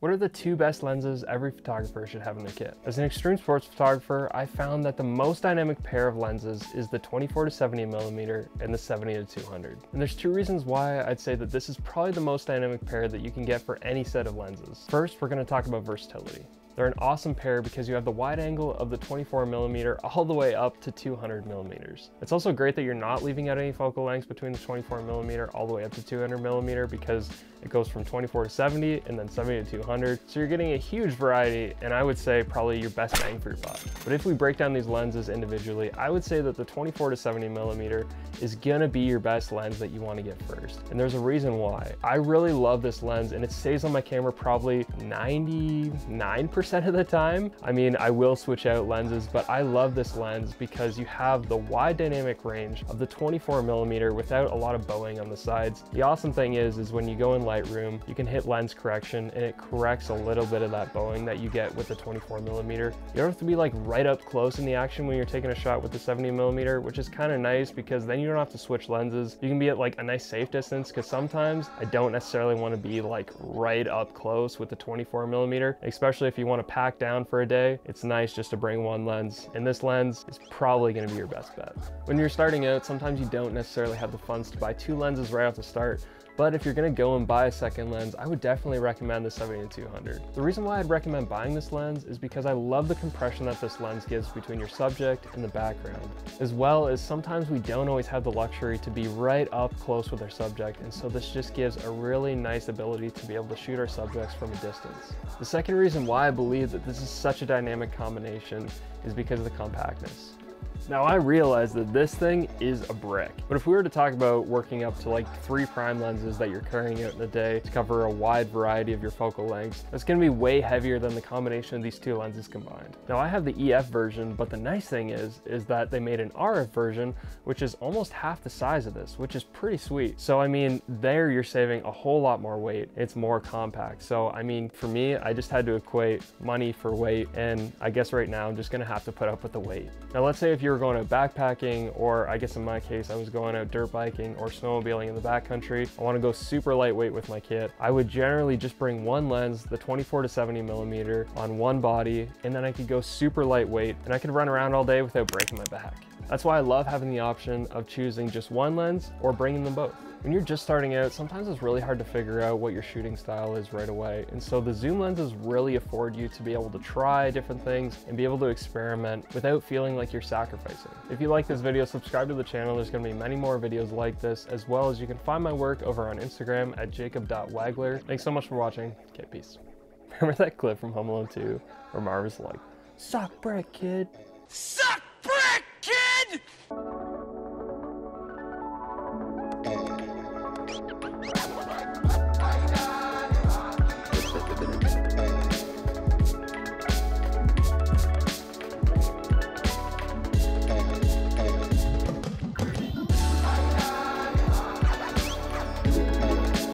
What are the two best lenses every photographer should have in their kit? As an extreme sports photographer, I found that the most dynamic pair of lenses is the 24-70mm and the 70-200. And there's two reasons why I'd say that this is probably the most dynamic pair that you can get for any set of lenses. First, we're going to talk about versatility. They're an awesome pair because you have the wide angle of the 24mm all the way up to 200mm. It's also great that you're not leaving out any focal lengths between the 24mm all the way up to 200mm because it goes from 24-70 and then 70-200. So you're getting a huge variety, and I would say probably your best bang for your buck. But if we break down these lenses individually, I would say that the 24-70mm is gonna be your best lens that you want to get first. And there's a reason why. I really love this lens, and it stays on my camera probably 99% of the time. I mean, I will switch out lenses, but I love this lens because you have the wide dynamic range of the 24mm without a lot of bowing on the sides. The awesome thing is when you go in Lightroom, you can hit lens correction and it corrects a little bit of that bowing that you get with the 24mm. You don't have to be like right up close in the action when you're taking a shot with the 70mm, which is kind of nice because then you don't have to switch lenses. You can be at like a nice safe distance, because sometimes I don't necessarily want to be like right up close with the 24mm, especially if you want to pack down for a day. It's nice just to bring one lens, and this lens is probably going to be your best bet. When you're starting out, sometimes you don't necessarily have the funds to buy two lenses right off the start. But if you're gonna go and buy a second lens, I would definitely recommend the 70-200. The reason why I'd recommend buying this lens is because I love the compression that this lens gives between your subject and the background, as well as sometimes we don't always have the luxury to be right up close with our subject, and so this just gives a really nice ability to be able to shoot our subjects from a distance. The second reason why I believe that this is such a dynamic combination is because of the compactness. Now, I realize that this thing is a brick, but if we were to talk about working up to like 3 prime lenses that you're carrying out in a day to cover a wide variety of your focal lengths, that's going to be way heavier than the combination of these two lenses combined. Now, I have the EF version, but the nice thing is that they made an RF version, which is almost half the size of this, which is pretty sweet. So, I mean, there you're saving a whole lot more weight. It's more compact. So, I mean, for me, I just had to equate money for weight, and I guess right now I'm just going to have to put up with the weight. Now, let's say if you're going out backpacking, or I guess in my case I was going out dirt biking or snowmobiling in the backcountry, I want to go super lightweight with my kit, I would generally just bring one lens, the 24-70mm, on one body, and then I could go super lightweight and I could run around all day without breaking my back. That's why I love having the option of choosing just one lens or bringing them both. When you're just starting out, sometimes it's really hard to figure out what your shooting style is right away. And so the zoom lenses really afford you to be able to try different things and be able to experiment without feeling like you're sacrificing. If you like this video, subscribe to the channel. There's going to be many more videos like this, as well as you can find my work over on Instagram at jacob.wagler. Thanks so much for watching. Okay, peace. Remember that clip from Home Alone 2 where Marv is like, "Suck brick, kid. Suck